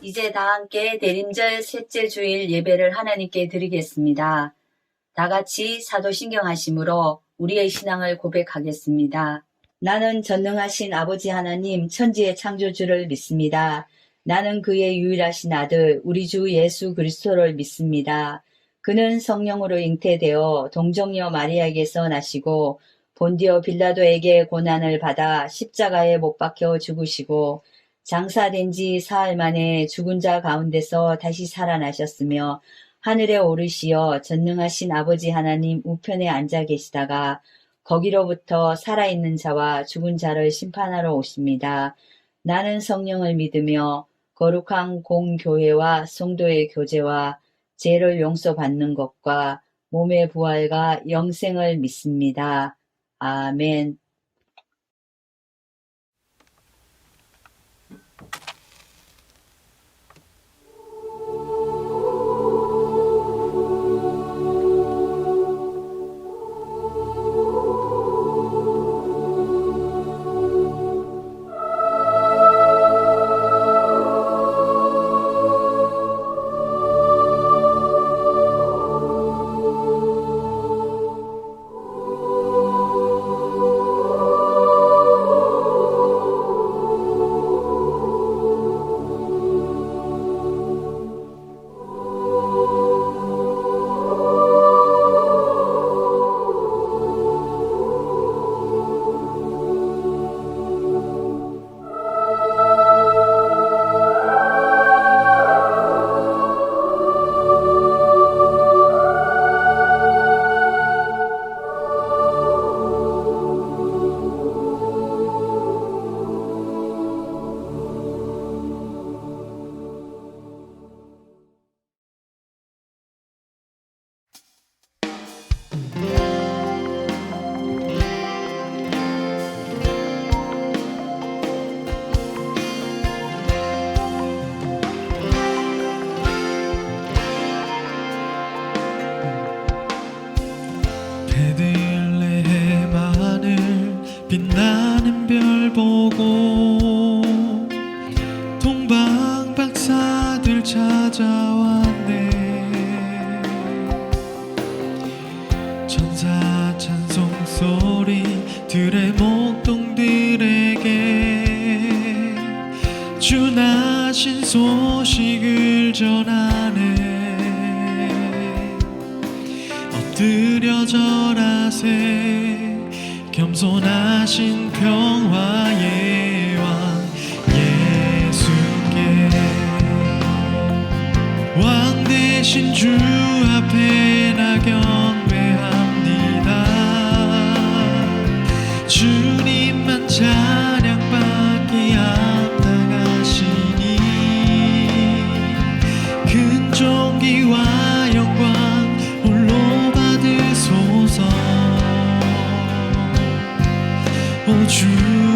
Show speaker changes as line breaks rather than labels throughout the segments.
이제 다 함께 대림절 셋째 주일 예배를 하나님께 드리겠습니다. 다 같이 사도신경하심으로 우리의 신앙을 고백하겠습니다. 나는 전능하신 아버지 하나님 천지의 창조주를 믿습니다. 나는 그의 유일하신 아들 우리 주 예수 그리스도를 믿습니다. 그는 성령으로 잉태되어 동정녀 마리아에게서 나시고 본디오 빌라도에게 고난을 받아 십자가에 못 박혀 죽으시고 장사된 지 사흘 만에 죽은 자 가운데서 다시 살아나셨으며 하늘에 오르시어 전능하신 아버지 하나님 우편에 앉아 계시다가 거기로부터 살아있는 자와 죽은 자를 심판하러 오십니다. 나는 성령을 믿으며 거룩한 공교회와 성도의 교제와 죄를 용서받는 것과 몸의 부활과 영생을 믿습니다. 아멘.
베들레헴 하늘 빛나는 별 보고 동방 박사들 찾아왔네. 천사 찬송 소리 들의 목동들에게 주 나신 소식을 전하네. 엎드려 절하세. 겸손하신 평화의 왕 예수께 왕 되신 주 앞에 나 경배합니다. 주님만 찬양받기 합당하시니 큰 존귀와 영광 홀로 오 주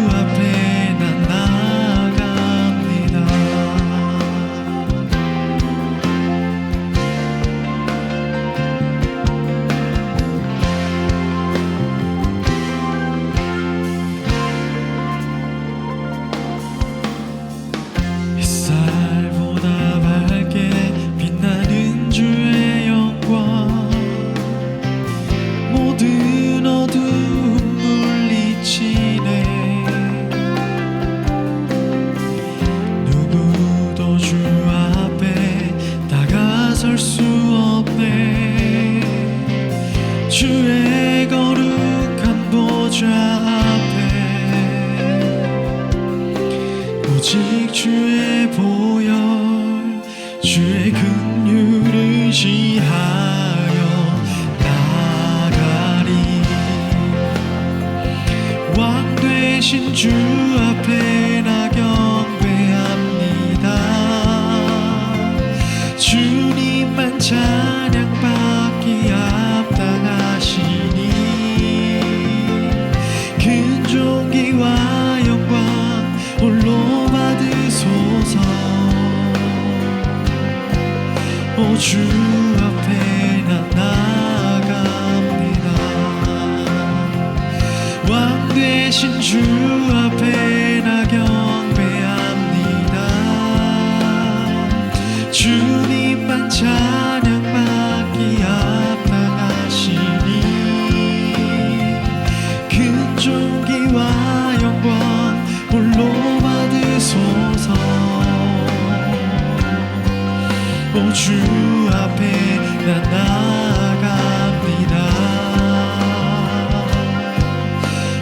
앞에 난 나아갑니다. 햇살보다 밝게 빛나는 주의 영광 모든 어두움 물리치네. 누구도 주 앞에 다가설 수 없네. 주의 거룩한 보좌 앞에 오직 주의 보혈 주의 긍휼을 의지하여 나가리. 왕 되신 주 앞에 나 경배합니다. 주님만 찬양받기 합당하시니 큰 존귀와 영광 홀로 받으소서. 오 주 앞에 나 나아갑니다. 왕 되신 주 앞에 나 경배합니다. 주님만 찬양받기 합당하시니 큰 존귀와 영광 홀로 받으소서. 오 주 앞에 나 나아갑니다.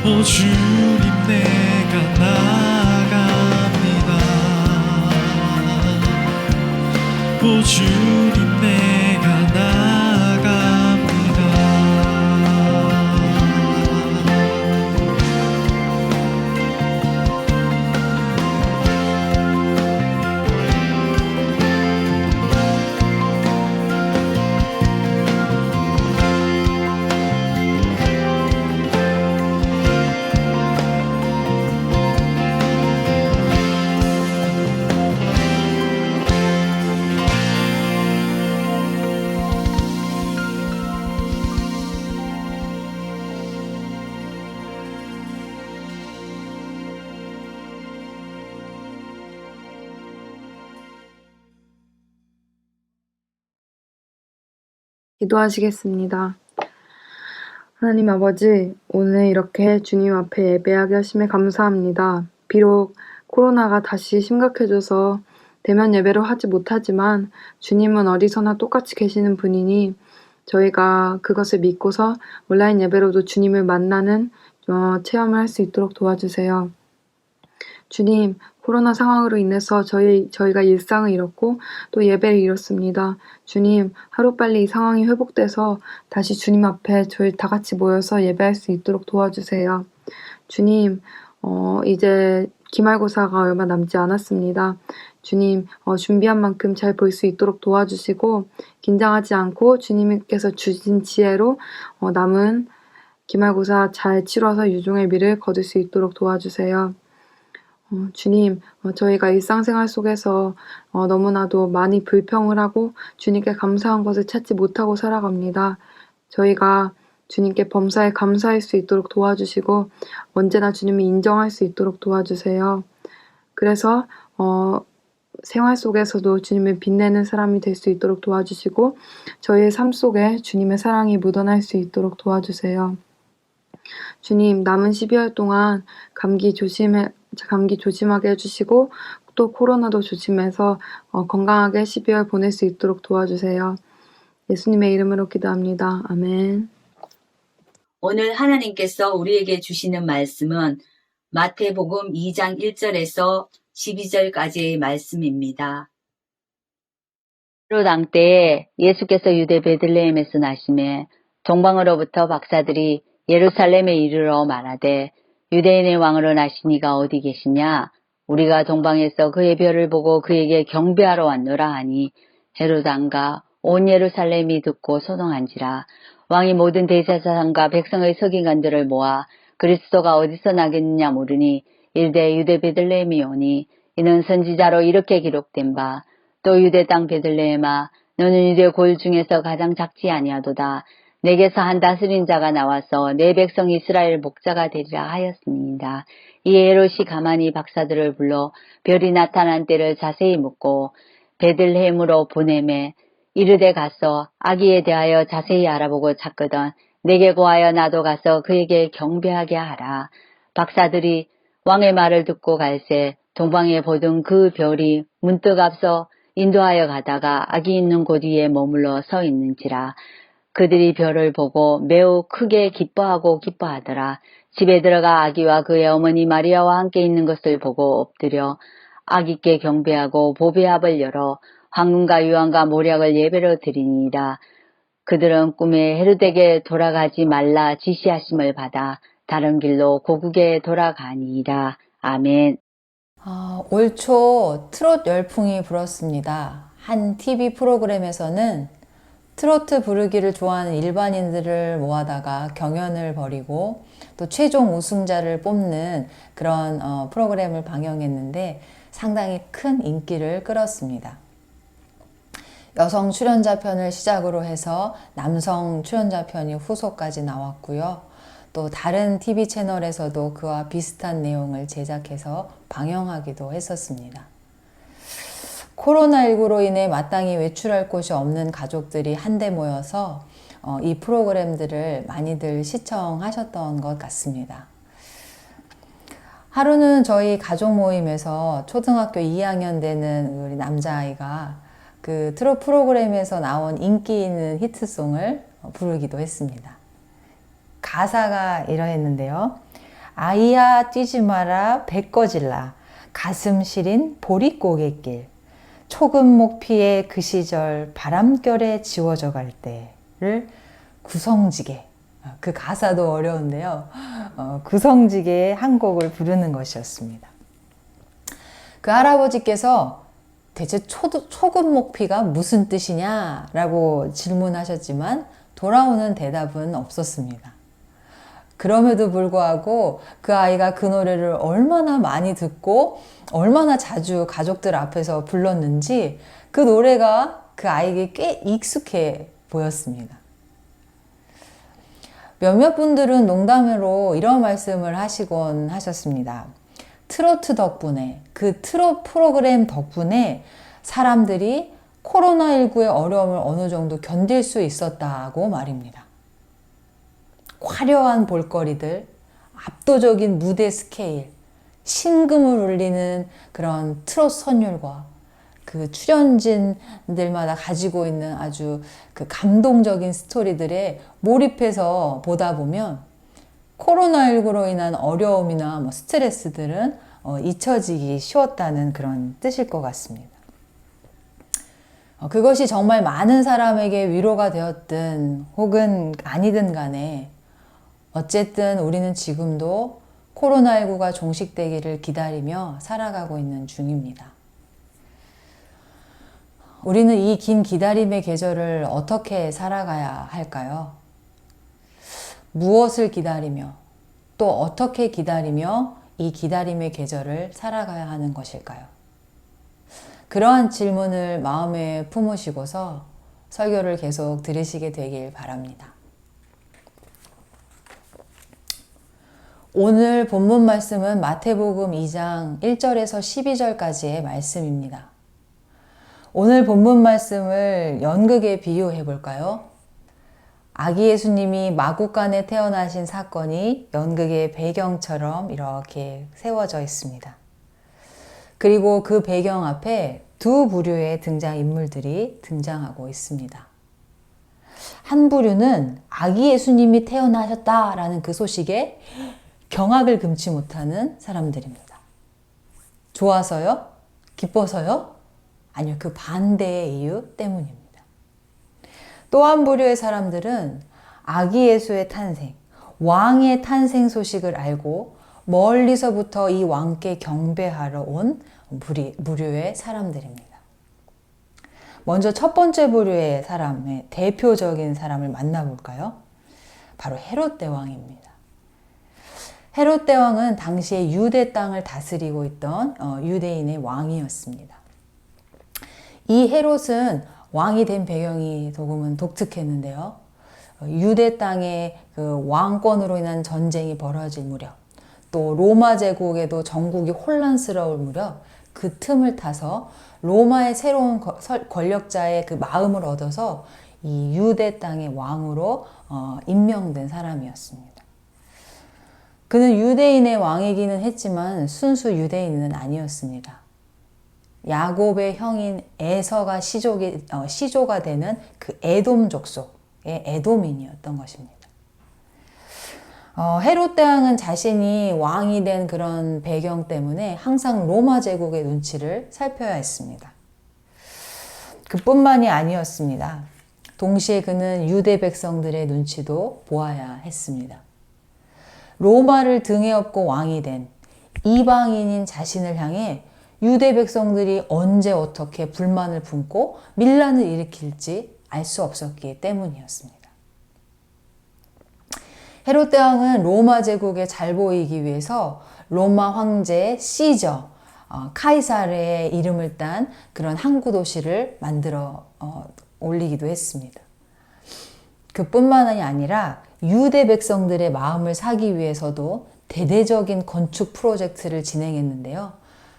오 주님 내가 나아갑니다. 오 주님 내가 나아갑니다.
기도하시겠습니다. 하나님 아버지, 오늘 이렇게 주님 앞에 예배하게 하심에 감사합니다. 비록 코로나가 다시 심각해져서 대면 예배로 하지 못하지만 주님은 어디서나 똑같이 계시는 분이니 저희가 그것을 믿고서 온라인 예배로도 주님을 만나는 체험을 할 수 있도록 도와주세요. 주님, 코로나 상황으로 인해서 저희가 일상을 잃었고 또 예배를 잃었습니다. 주님, 하루빨리 이 상황이 회복돼서 다시 주님 앞에 저희 다 같이 모여서 예배할 수 있도록 도와주세요. 주님, 이제 기말고사가 얼마 남지 않았습니다. 주님, 준비한 만큼 잘 볼 수 있도록 도와주시고 긴장하지 않고 주님께서 주신 지혜로 남은 기말고사 잘 치러서 유종의 미를 거둘 수 있도록 도와주세요. 주님, 저희가 일상생활 속에서 너무나도 많이 불평을 하고 주님께 감사한 것을 찾지 못하고 살아갑니다. 저희가 주님께 범사에 감사할 수 있도록 도와주시고 언제나 주님을 인정할 수 있도록 도와주세요. 그래서 생활 속에서도 주님을 빛내는 사람이 될 수 있도록 도와주시고 저희의 삶 속에 주님의 사랑이 묻어날 수 있도록 도와주세요. 주님, 남은 12월 동안 감기 조심하게 해주시고 또 코로나도 조심해서 건강하게 12월 보낼 수 있도록 도와주세요. 예수님의 이름으로 기도합니다. 아멘.
오늘 하나님께서 우리에게 주시는 말씀은 마태복음 2장 1절에서 12절까지의 말씀입니다. 헤롯 때에 예수께서 유대 베들레헴에서 나심에 동방으로부터 박사들이 예루살렘에 이르러 말하되 유대인의 왕으로 나신 이가 어디 계시냐? 우리가 동방에서 그의 별을 보고 그에게 경배하러 왔노라 하니 헤롯 왕과 온 예루살렘이 듣고 소동한지라. 왕이 모든 대제사장과 백성의 서기관들을 모아 그리스도가 어디서 나겠느냐 물으니 일대 유대 베들레헴이 오니 이는 선지자로 이렇게 기록된 바 또 유대 땅 베들레헴아 너는 유대 골 중에서 가장 작지 아니하도다. 내게서 한 다스린 자가 나와서 내 백성 이스라엘 목자가 되리라 하였습니다. 이에 헤롯이 가만히 박사들을 불러 별이 나타난 때를 자세히 묻고 베들레헴으로 보내매 이르되 가서 아기에 대하여 자세히 알아보고 찾거든 내게 고하여 나도 가서 그에게 경배하게 하라. 박사들이 왕의 말을 듣고 갈새 동방에 보던 그 별이 문득 앞서 인도하여 가다가 아기 있는 곳 위에 머물러 서 있는지라. 그들이 별을 보고 매우 크게 기뻐하더라. 집에 들어가 아기와 그의 어머니 마리아와 함께 있는 것을 보고 엎드려 아기께 경배하고 보배합을 열어 황금과 유황과 모략을 예배로 드리니이다. 그들은 꿈에 헤롯에게 돌아가지 말라 지시하심을 받아 다른 길로 고국에 돌아가니이다. 아멘.
올 초 트롯 열풍이 불었습니다. 한 TV 프로그램에서는 트로트 부르기를 좋아하는 일반인들을 모아다가 경연을 벌이고 또 최종 우승자를 뽑는 그런 프로그램을 방영했는데 상당히 큰 인기를 끌었습니다. 여성 출연자 편을 시작으로 해서 남성 출연자 편이 후속까지 나왔고요. 또 다른 TV 채널에서도 그와 비슷한 내용을 제작해서 방영하기도 했었습니다. 코로나19로 인해 마땅히 외출할 곳이 없는 가족들이 한데 모여서 이 프로그램들을 많이들 시청하셨던 것 같습니다. 하루는 저희 가족 모임에서 초등학교 2학년 되는 우리 남자아이가 그 트롯 프로그램에서 나온 인기 있는 히트송을 부르기도 했습니다. 가사가 이러했는데요. 아이야 뛰지 마라 배꺼질라 가슴 시린 보릿고갯길 초금목 피해 그 시절 바람결에 지워져 갈 때를 구성지게, 그 가사도 어려운데요. 구성지게 한 곡을 부르는 것이었습니다. 그 할아버지께서 대체 초금목피가 무슨 뜻이냐? 라고 질문하셨지만 돌아오는 대답은 없었습니다. 그럼에도 불구하고 그 아이가 그 노래를 얼마나 많이 듣고 얼마나 자주 가족들 앞에서 불렀는지 그 노래가 그 아이에게 꽤 익숙해 보였습니다. 몇몇 분들은 농담으로 이런 말씀을 하시곤 하셨습니다. 트로트 덕분에, 그 트롯 프로그램 덕분에 사람들이 코로나19의 어려움을 어느 정도 견딜 수 있었다고 말입니다. 화려한 볼거리들, 압도적인 무대 스케일, 심금을 울리는 그런 트롯 선율과 그 출연진들마다 가지고 있는 아주 그 감동적인 스토리들에 몰입해서 보다 보면 코로나19로 인한 어려움이나 스트레스들은 잊혀지기 쉬웠다는 그런 뜻일 것 같습니다. 그것이 정말 많은 사람에게 위로가 되었든 혹은 아니든 간에 어쨌든 우리는 지금도 코로나19가 종식되기를 기다리며 살아가고 있는 중입니다. 우리는 이 긴 기다림의 계절을 어떻게 살아가야 할까요? 무엇을 기다리며 또 어떻게 기다리며 이 기다림의 계절을 살아가야 하는 것일까요? 그러한 질문을 마음에 품으시고서 설교를 계속 들으시게 되길 바랍니다. 오늘 본문 말씀은 마태복음 2장 1절에서 12절까지의 말씀입니다. 오늘 본문 말씀을 연극에 비유해 볼까요? 아기 예수님이 마구간에 태어나신 사건이 연극의 배경처럼 이렇게 세워져 있습니다. 그리고 그 배경 앞에 두 부류의 등장인물들이 등장하고 있습니다. 한 부류는 아기 예수님이 태어나셨다라는 그 소식에 경악을 금치 못하는 사람들입니다. 좋아서요? 기뻐서요? 아니요, 그 반대의 이유 때문입니다. 또 한 부류의 사람들은 아기 예수의 탄생, 왕의 탄생 소식을 알고 멀리서부터 이 왕께 경배하러 온 부류의 사람들입니다. 먼저 첫 번째 부류의 사람의 대표적인 사람을 만나볼까요? 바로 헤롯 대왕입니다. 헤롯 대왕은 당시에 유대 땅을 다스리고 있던 유대인의 왕이었습니다. 이 헤롯은 왕이 된 배경이 조금은 독특했는데요. 유대 땅에 그 왕권으로 인한 전쟁이 벌어질 무렵, 또 로마 제국에도 전국이 혼란스러울 무렵 그 틈을 타서 로마의 새로운 권력자의 그 마음을 얻어서 이 유대 땅의 왕으로 임명된 사람이었습니다. 그는 유대인의 왕이기는 했지만 순수 유대인은 아니었습니다. 야곱의 형인 에서가 시조가 되는 그 에돔 족속의 에돔인이었던 것입니다. 헤롯 대왕은 자신이 왕이 된 그런 배경 때문에 항상 로마 제국의 눈치를 살펴야 했습니다. 그뿐만이 아니었습니다. 동시에 그는 유대 백성들의 눈치도 보아야 했습니다. 로마를 등에 업고 왕이 된 이방인인 자신을 향해 유대 백성들이 언제 어떻게 불만을 품고 밀란을 일으킬지 알 수 없었기 때문이었습니다. 헤롯 대왕은 로마 제국에 잘 보이기 위해서 로마 황제 시저, 카이사르의 이름을 딴 그런 항구 도시를 만들어 올리기도 했습니다. 그뿐만이 아니라 유대 백성들의 마음을 사기 위해서도 대대적인 건축 프로젝트를 진행했는데요.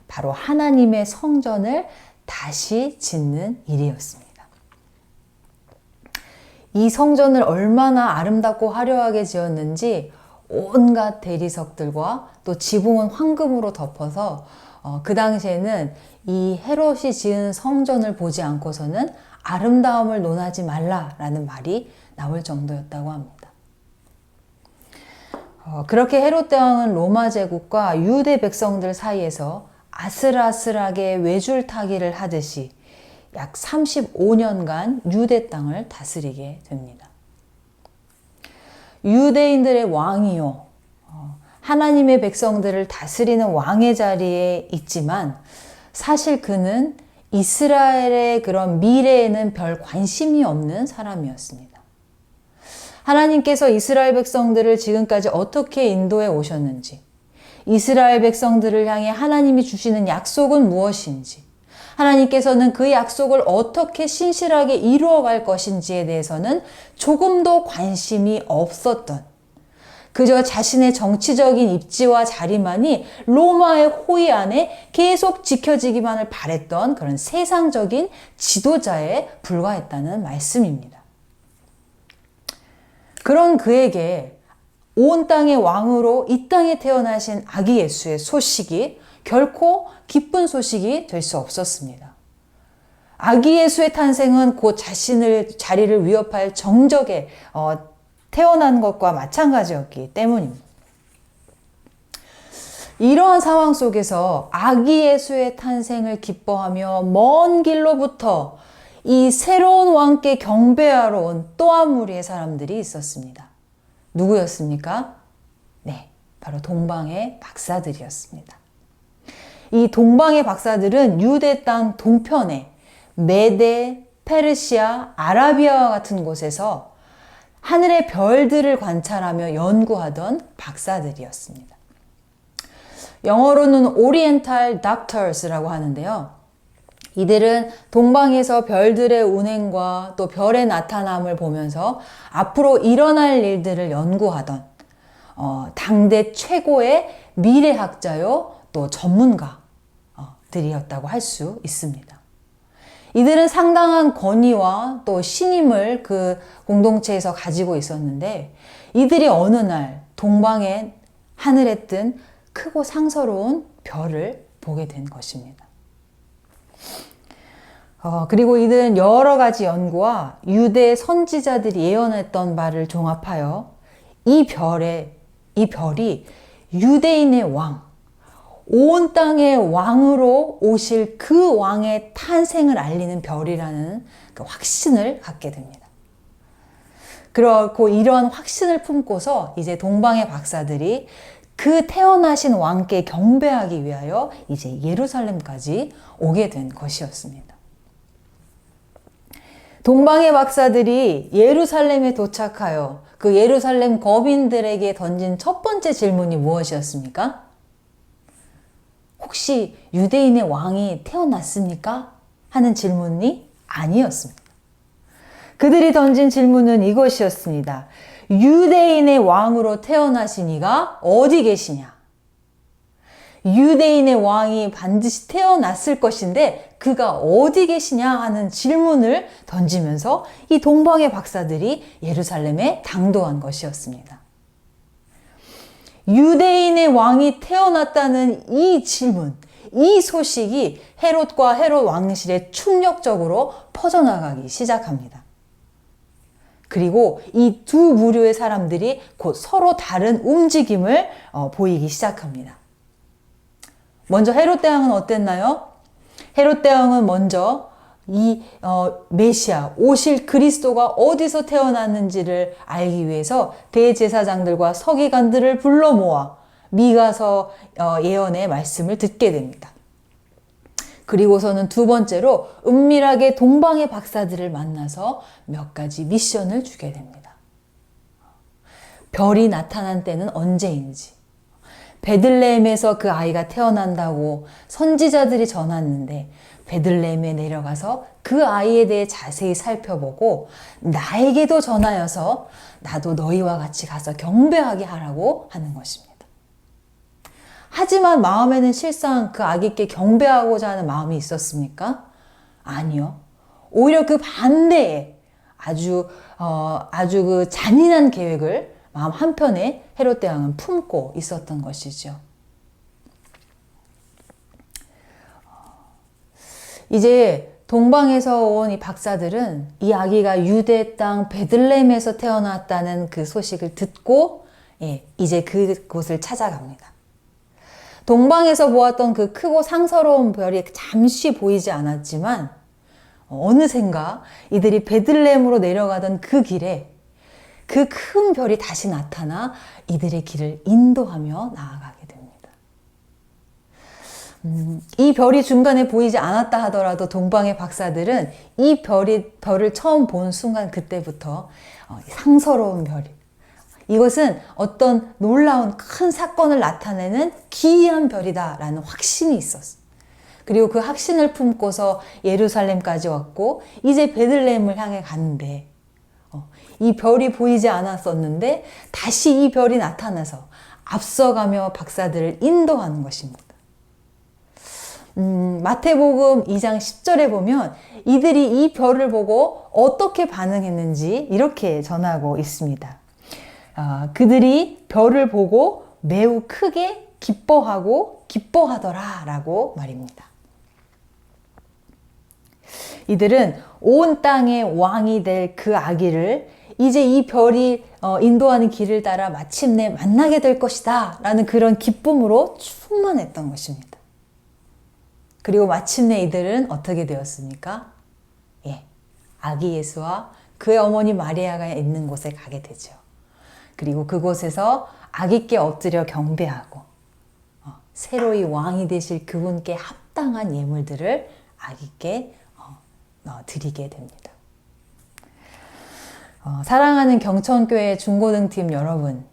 바로 하나님의 성전을 다시 짓는 일이었습니다. 이 성전을 얼마나 아름답고 화려하게 지었는지 온갖 대리석들과 또 지붕은 황금으로 덮어서 그 당시에는 이 헤롯이 지은 성전을 보지 않고서는 아름다움을 논하지 말라라는 말이 나올 정도였다고 합니다. 그렇게 헤롯 대왕은 로마 제국과 유대 백성들 사이에서 아슬아슬하게 외줄타기를 하듯이 약 35년간 유대 땅을 다스리게 됩니다. 유대인들의 왕이요, 하나님의 백성들을 다스리는 왕의 자리에 있지만 사실 그는 이스라엘의 그런 미래에는 별 관심이 없는 사람이었습니다. 하나님께서 이스라엘 백성들을 지금까지 어떻게 인도해 오셨는지, 이스라엘 백성들을 향해 하나님이 주시는 약속은 무엇인지, 하나님께서는 그 약속을 어떻게 신실하게 이루어갈 것인지에 대해서는 조금도 관심이 없었던, 그저 자신의 정치적인 입지와 자리만이 로마의 호위 안에 계속 지켜지기만을 바랬던 그런 세상적인 지도자에 불과했다는 말씀입니다. 그런 그에게 온 땅의 왕으로 이 땅에 태어나신 아기 예수의 소식이 결코 기쁜 소식이 될 수 없었습니다. 아기 예수의 탄생은 곧 자신의 자리를 위협할 정적에 태어난 것과 마찬가지였기 때문입니다. 이러한 상황 속에서 아기 예수의 탄생을 기뻐하며 먼 길로부터 이 새로운 왕께 경배하러 온 또 한 무리의 사람들이 있었습니다. 누구였습니까? 네, 바로 동방의 박사들이었습니다. 이 동방의 박사들은 유대 땅 동편에 메데, 페르시아, 아라비아와 같은 곳에서 하늘의 별들을 관찰하며 연구하던 박사들이었습니다. 영어로는 Oriental Doctors라고 하는데요. 이들은 동방에서 별들의 운행과 또 별의 나타남을 보면서 앞으로 일어날 일들을 연구하던 당대 최고의 미래학자요 또 전문가들이었다고 할 수 있습니다. 이들은 상당한 권위와 또 신임을 그 공동체에서 가지고 있었는데 이들이 어느 날 동방의 하늘에 뜬 크고 상서로운 별을 보게 된 것입니다. 그리고 이들은 여러 가지 연구와 유대 선지자들이 예언했던 바를 종합하여 이 별이 유대인의 왕, 온 땅의 왕으로 오실 그 왕의 탄생을 알리는 별이라는 그 확신을 갖게 됩니다. 그렇고 이러한 확신을 품고서 이제 동방의 박사들이 그 태어나신 왕께 경배하기 위하여 이제 예루살렘까지 오게 된 것이었습니다. 동방의 박사들이 예루살렘에 도착하여 그 예루살렘 거민들에게 던진 첫 번째 질문이 무엇이었습니까? 혹시 유대인의 왕이 태어났습니까? 하는 질문이 아니었습니다. 그들이 던진 질문은 이것이었습니다. 유대인의 왕으로 태어나신 이가 어디 계시냐? 유대인의 왕이 반드시 태어났을 것인데 그가 어디 계시냐 하는 질문을 던지면서 이 동방의 박사들이 예루살렘에 당도한 것이었습니다. 유대인의 왕이 태어났다는 이 질문, 이 소식이 헤롯과 헤롯 왕실에 충격적으로 퍼져나가기 시작합니다. 그리고 이 두 무리의 사람들이 곧 서로 다른 움직임을 보이기 시작합니다. 먼저 헤롯 대왕은 어땠나요? 헤롯 대왕은 먼저 이 메시아, 오실 그리스도가 어디서 태어났는지를 알기 위해서 대제사장들과 서기관들을 불러 모아 미가서 예언의 말씀을 듣게 됩니다. 그리고서는 두 번째로 은밀하게 동방의 박사들을 만나서 몇 가지 미션을 주게 됩니다. 별이 나타난 때는 언제인지, 베들레헴에서 그 아이가 태어난다고 선지자들이 전했는데 베들레헴에 내려가서 그 아이에 대해 자세히 살펴보고 나에게도 전하여서 나도 너희와 같이 가서 경배하게 하라고 하는 것입니다. 하지만 마음에는 실상 그 아기께 경배하고자 하는 마음이 있었습니까? 아니요. 오히려 그 반대에 아주 그 잔인한 계획을 마음 한편에 헤롯 대왕은 품고 있었던 것이죠. 이제 동방에서 온 이 박사들은 이 아기가 유대 땅 베들레헴에서 태어났다는 그 소식을 듣고 이제 그곳을 찾아갑니다. 동방에서 보았던 그 크고 상서로운 별이 잠시 보이지 않았지만 어느샌가 이들이 베들레헴으로 내려가던 그 길에 그 큰 별이 다시 나타나 이들의 길을 인도하며 나아가게 됩니다. 이 별이 중간에 보이지 않았다 하더라도 동방의 박사들은 이 별을 처음 본 순간 그때부터 상서로운 별이, 이것은 어떤 놀라운 큰 사건을 나타내는 기이한 별이다라는 확신이 있었어요. 그리고 그 확신을 품고서 예루살렘까지 왔고 이제 베들레헴을 향해 갔는데 이 별이 보이지 않았었는데 다시 이 별이 나타나서 앞서가며 박사들을 인도하는 것입니다. 마태복음 2장 10절에 보면 이들이 이 별을 보고 어떻게 반응했는지 이렇게 전하고 있습니다. 그들이 별을 보고 매우 크게 기뻐하고 기뻐하더라 라고 말입니다. 이들은 온 땅의 왕이 될 그 아기를 이제 이 별이 인도하는 길을 따라 마침내 만나게 될 것이다 라는 그런 기쁨으로 충만했던 것입니다. 그리고 마침내 이들은 어떻게 되었습니까? 아기 예수와 그의 어머니 마리아가 있는 곳에 가게 되죠. 그리고 그곳에서 아기께 엎드려 경배하고 새로이 왕이 되실 그분께 합당한 예물들을 아기께 드리게 됩니다. 사랑하는 경천교회 중고등팀 여러분,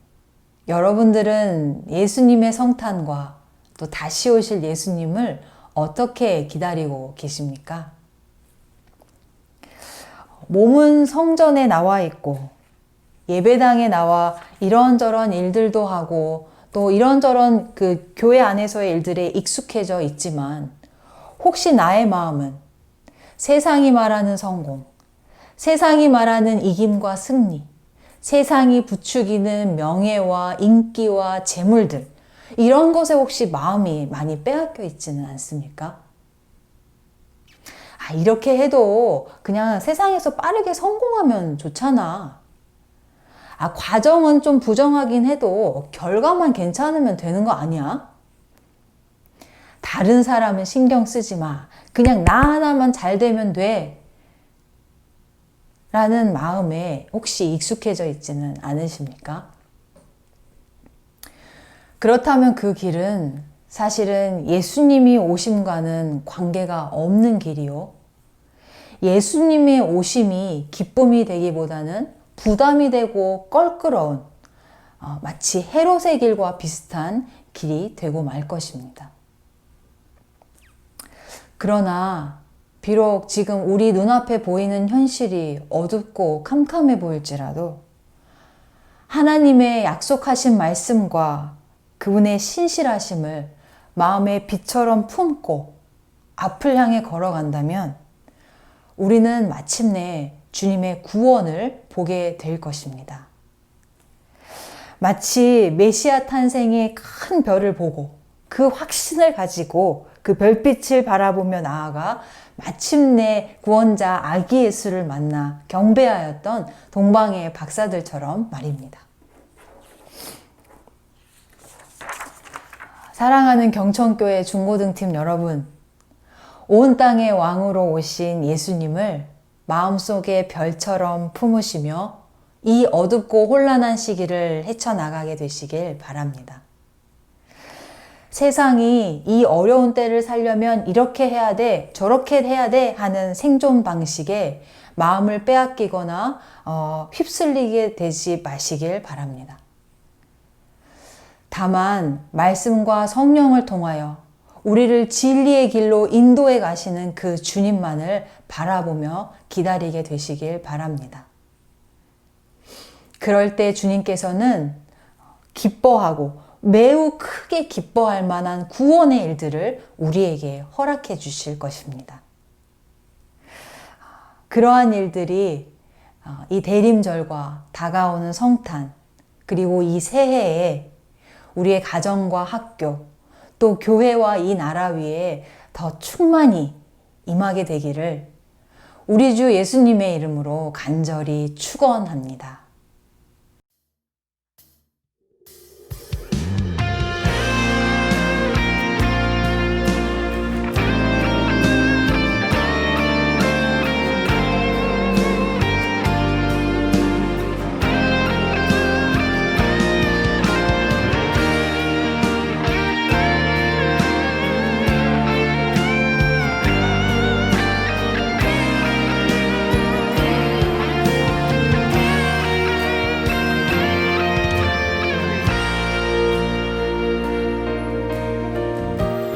여러분들은 예수님의 성탄과 또 다시 오실 예수님을 어떻게 기다리고 계십니까? 몸은 성전에 나와 있고 예배당에 나와 이런저런 일들도 하고 또 이런저런 그 교회 안에서의 일들에 익숙해져 있지만 혹시 나의 마음은 세상이 말하는 성공, 세상이 말하는 이김과 승리, 세상이 부추기는 명예와 인기와 재물들, 이런 것에 혹시 마음이 많이 빼앗겨 있지는 않습니까? 이렇게 해도 그냥 세상에서 빠르게 성공하면 좋잖아. 과정은 좀 부정하긴 해도 결과만 괜찮으면 되는 거 아니야? 다른 사람은 신경 쓰지 마. 그냥 나 하나만 잘 되면 돼. 라는 마음에 혹시 익숙해져 있지는 않으십니까? 그렇다면 그 길은 사실은 예수님이 오심과는 관계가 없는 길이요. 예수님의 오심이 기쁨이 되기보다는 부담이 되고 껄끄러운 마치 헤롯의 길과 비슷한 길이 되고 말 것입니다. 그러나 비록 지금 우리 눈앞에 보이는 현실이 어둡고 캄캄해 보일지라도 하나님의 약속하신 말씀과 그분의 신실하심을 마음의 빛처럼 품고 앞을 향해 걸어간다면 우리는 마침내 주님의 구원을 보게 될 것입니다. 마치 메시아 탄생의 큰 별을 보고 그 확신을 가지고 그 별빛을 바라보며 나아가 마침내 구원자 아기 예수를 만나 경배하였던 동방의 박사들처럼 말입니다. 사랑하는 경천교회 중고등팀 여러분, 온 땅의 왕으로 오신 예수님을 마음속에 별처럼 품으시며 이 어둡고 혼란한 시기를 헤쳐나가게 되시길 바랍니다. 세상이 이 어려운 때를 살려면 이렇게 해야 돼, 저렇게 해야 돼 하는 생존 방식에 마음을 빼앗기거나 휩쓸리게 되지 마시길 바랍니다. 다만 말씀과 성령을 통하여 우리를 진리의 길로 인도해 가시는 그 주님만을 바라보며 기다리게 되시길 바랍니다. 그럴 때 주님께서는 기뻐하고 매우 크게 기뻐할 만한 구원의 일들을 우리에게 허락해 주실 것입니다. 그러한 일들이 이 대림절과 다가오는 성탄, 그리고 이 새해에 우리의 가정과 학교, 또 교회와 이 나라 위에 더 충만히 임하게 되기를 우리 주 예수님의 이름으로 간절히 축원합니다.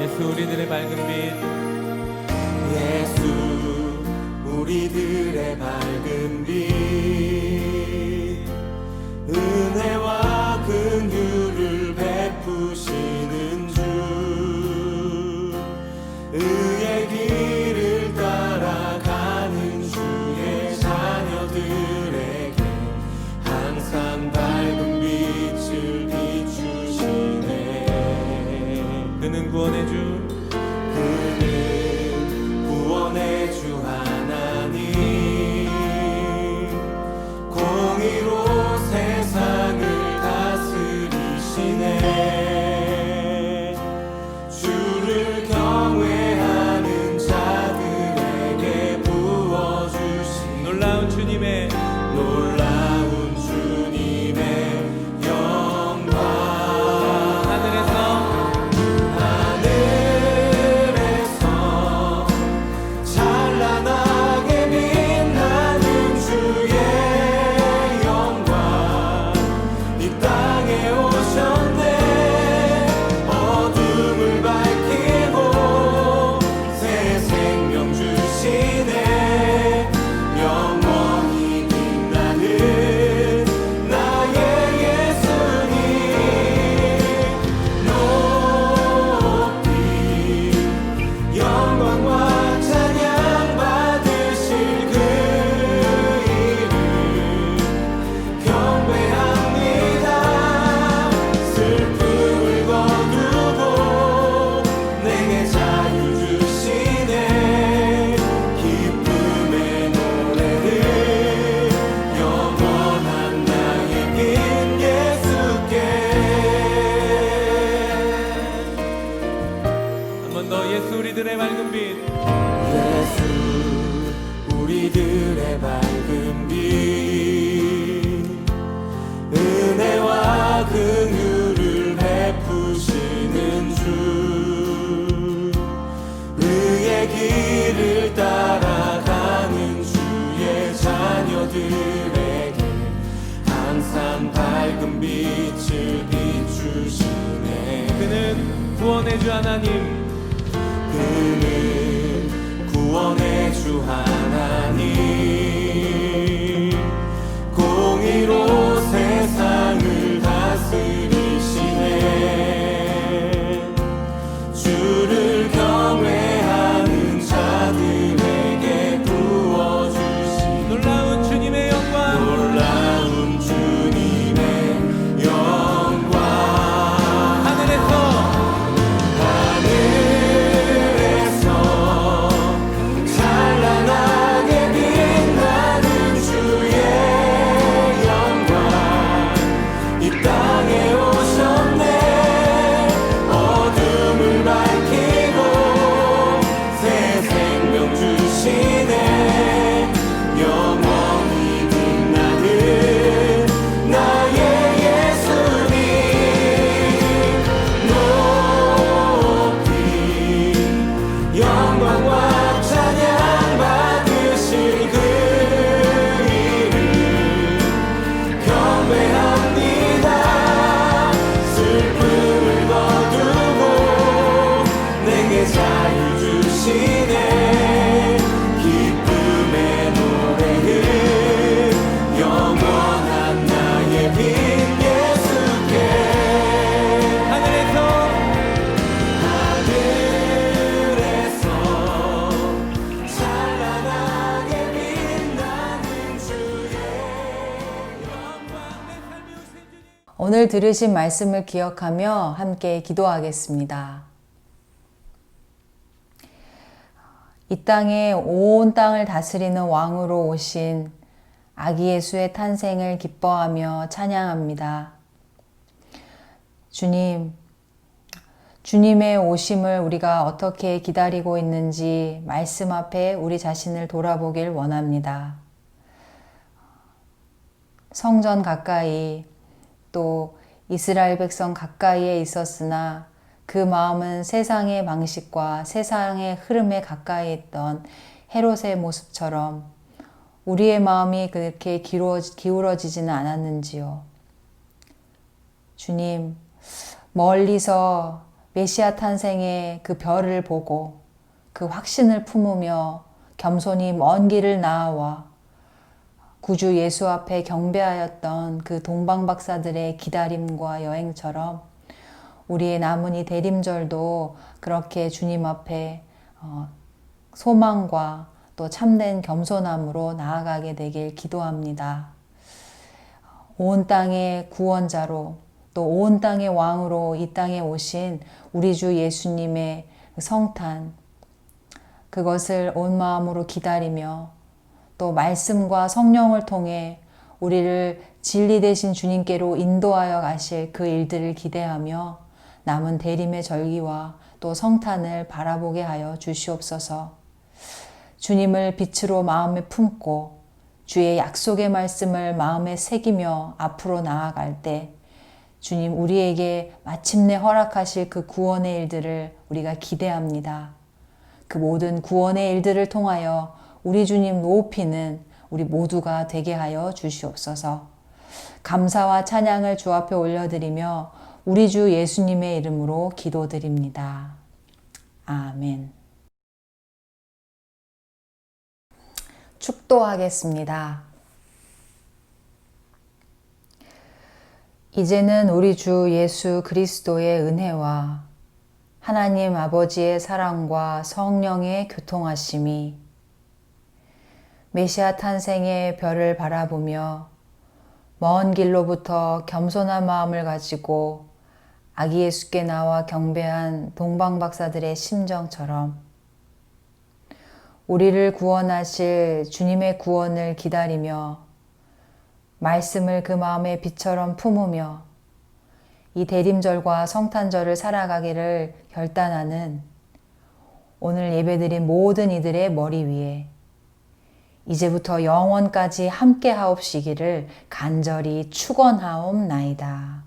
예수 우리들의 밝은 빛.
예수 우리들의 밝은 빛 은혜와 긍휼을 베푸시는 주 의의 길을 따라가는 주의 자녀들에게 항상 밝은 빛을 비추시네.
그는 구원의 주.
그는 구원의 주 하나님 공의로 세상을 다스리시네. 주를 경외하는 자들에게 부어주신
놀라운 주님의
놀라운 주님의 영광
하늘에서
하늘에서 찬란하게 빛나는 주의 영광 이 땅에 오셨네. 어둠을 밝히고 새 생명 주시네. 영원히 빛나는 나의 예수님 높이 영광과 찬양 받으실 그 이름 경배합니다. 슬픔을 거두고 내게 자유 주시네. 기쁨의 노래를 영원한 나의 긴 예수께.
한 번 더 예수 우리들의 밝은 빛.
예수 우리들의 밝은 빛 은혜와 긍휼을 베푸시는 주 의의 길을 따라가는 주의 자녀들에게 항상 밝은 빛을 비추시네.
그는 구원의 주 하나님.
그는 구원의 주 하나님 공의로 세상을 다스리시네. 주를 경외하는 자들에게 부어주신
놀라운 주님의 영광.
놀라운 주님의 영광
하늘에서
하늘에서 찬란한
오늘 들으신 말씀을 기억하며 함께 기도하겠습니다. 이 땅에 온 땅을 다스리는 왕으로 오신 아기 예수의 탄생을 기뻐하며 찬양합니다. 주님, 주님의 오심을 우리가 어떻게 기다리고 있는지 말씀 앞에 우리 자신을 돌아보길 원합니다. 성전 가까이 또 이스라엘 백성 가까이에 있었으나 그 마음은 세상의 방식과 세상의 흐름에 가까이 있던 헤롯의 모습처럼 우리의 마음이 그렇게 기울어지지는 않았는지요. 주님, 멀리서 메시아 탄생의 그 별을 보고 그 확신을 품으며 겸손히 먼 길을 나아와 구주 예수 앞에 경배하였던 그 동방박사들의 기다림과 여행처럼 우리의 남은 이 대림절도 그렇게 주님 앞에 소망과 또 참된 겸손함으로 나아가게 되길 기도합니다. 온 땅의 구원자로 또 온 땅의 왕으로 이 땅에 오신 우리 주 예수님의 성탄, 그것을 온 마음으로 기다리며 또 말씀과 성령을 통해 우리를 진리 되신 주님께로 인도하여 가실 그 일들을 기대하며 남은 대림의 절기와 또 성탄을 바라보게 하여 주시옵소서. 주님을 빛으로 마음에 품고 주의 약속의 말씀을 마음에 새기며 앞으로 나아갈 때 주님 우리에게 마침내 허락하실 그 구원의 일들을 우리가 기대합니다. 그 모든 구원의 일들을 통하여 우리 주님 높이는 우리 모두가 되게 하여 주시옵소서. 감사와 찬양을 주 앞에 올려드리며 우리 주 예수님의 이름으로 기도드립니다. 아멘. 축도하겠습니다. 이제는 우리 주 예수 그리스도의 은혜와 하나님 아버지의 사랑과 성령의 교통하심이 메시아 탄생의 별을 바라보며 먼 길로부터 겸손한 마음을 가지고 아기 예수께 나와 경배한 동방박사들의 심정처럼 우리를 구원하실 주님의 구원을 기다리며 말씀을 그 마음의 빛처럼 품으며 이 대림절과 성탄절을 살아가기를 결단하는 오늘 예배드린 모든 이들의 머리 위에 이제부터 영원까지 함께 하옵시기를 간절히 축원하옵나이다.